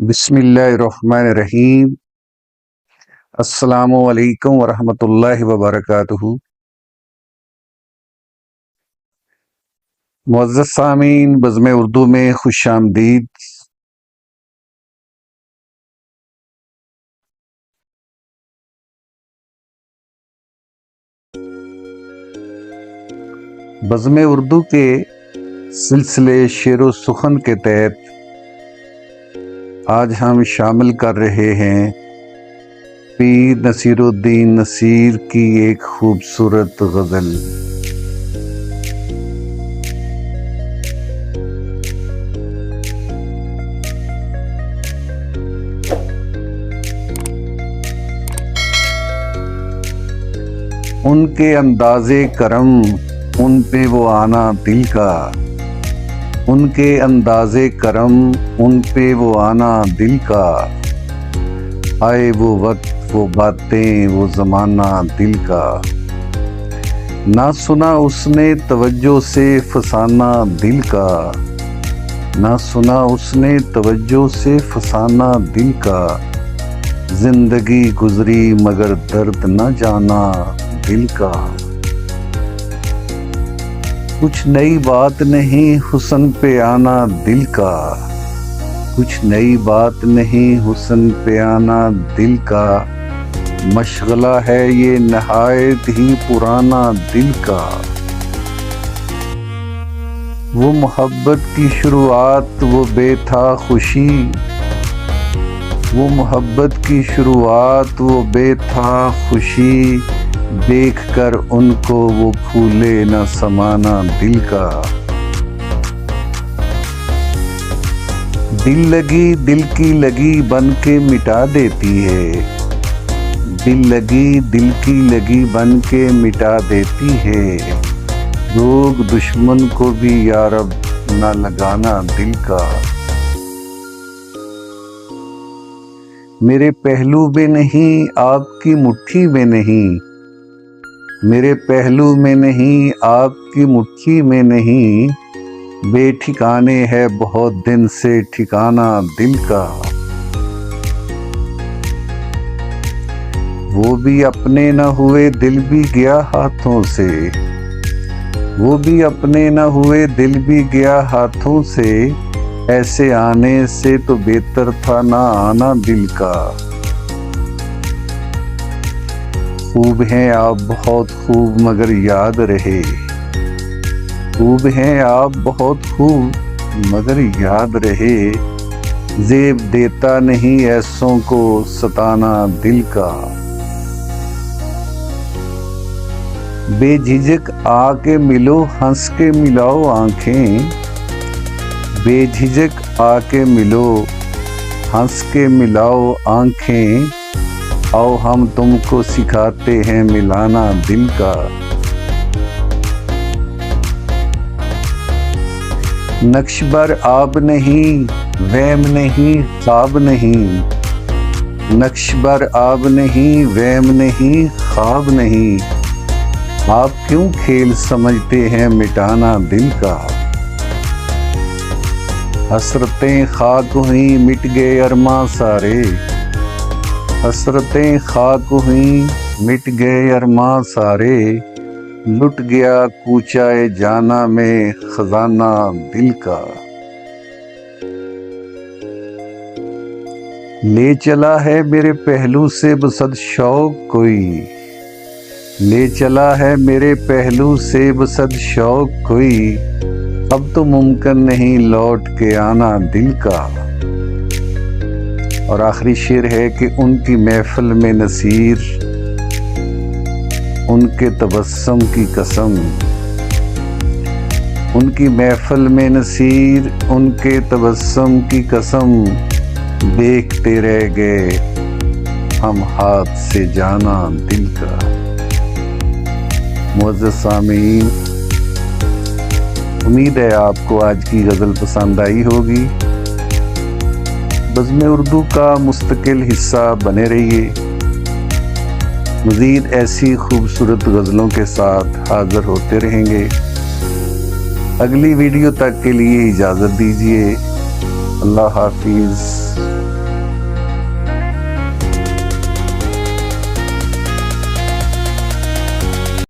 बिस्मिल्लाहिर्रहमानिर्रहीम। अस्सलामु अलैकुम वरहमतुल्लाहि वबरकातुहू। मुअज़्ज़ज़ सामीन, बज़्म उर्दू में खुशामदीद। बज़्म उर्दू के सिलसिले शेरो सुखन के तहत आज हम शामिल कर रहे हैं पीर नसीरुद्दीन नसीर की एक खूबसूरत गज़ल। उनके अंदाज़े करम उन पे वो आना दिल का, उनके अंदाज़े करम उन पे वो आना दिल का। आए वो वक्त वो बातें वो ज़माना दिल का। ना सुना उसने तवज्जो से फसाना दिल का, ना सुना उसने तवज्जो से फसाना दिल का। जिंदगी गुजरी मगर दर्द न जाना दिल का। कुछ नई बात नहीं हुस्न पे आना दिल का, कुछ नई बात नहीं हुस्न पे आना दिल का। मशगला है ये नहायत ही पुराना दिल का। वो मोहब्बत की शुरुआत वो बेथा खुशी, वो मोहब्बत की शुरुआत वो बेथा खुशी। देख कर उनको वो फूले न समाना दिल का। दिल लगी दिल की लगी बन के मिटा देती है, दिल लगी दिल की लगी बन के मिटा देती है। रोग दुश्मन को भी यारब न लगाना दिल का। मेरे पहलू में नहीं आपकी मुट्ठी में नहीं, मेरे पहलू में नहीं आपकी मुट्ठी में नहीं। बेठिकाने है बहुत दिन से ठिकाना दिल का। वो भी अपने न हुए दिल भी गया हाथों से, वो भी अपने न हुए दिल भी गया हाथों से। ऐसे आने से तो बेहतर था ना आना दिल का। खूब हैं आप बहुत खूब मगर याद रहे, खूब हैं आप बहुत खूब मगर याद रहे। ज़ेब देता नहीं ऐसों को सताना दिल का। बेझिझक आके मिलो हंस के मिलाओ आंखें, बेझिझक आके मिलो हंस के मिलाओ आंखें। आओ हम तुमको सिखाते हैं मिलाना दिल का। नक्शबर आब नहीं वहम नहीं ख्वाब नहीं, नक्शबर आब नहीं वहम नहीं ख्वाब नहीं। आप क्यों खेल समझते हैं मिटाना दिल का। हसरतें खाक हुई मिट गए अरमां सारे, हसरतें खाक हुई मिट गए अरमां सारे। लुट गया कूचाए जाना में खजाना दिल का। ले चला है मेरे पहलू से बसद शौक कोई, ले चला है मेरे पहलू से बसद शौक कोई। अब तो मुमकिन नहीं लौट के आना दिल का। और आखिरी शेर है कि उनकी महफिल में नसीर उनके तबस्सुम की कसम, उनकी महफिल में नसीर उनके तबस्सुम की कसम। देखते रह गए हम हाथ से जाना दिल का। मुअज़्ज़ज़ सामीन, उम्मीद है आपको आज की गज़ल पसंद आई होगी। बज़्म उर्दू का मुस्तकिल हिस्सा बने रहिए। मज़ीद ऐसी खूबसूरत गज़लों के साथ हाज़िर होते रहेंगे। अगली वीडियो तक के लिए इजाज़त दीजिए। अल्लाह हाफिज़।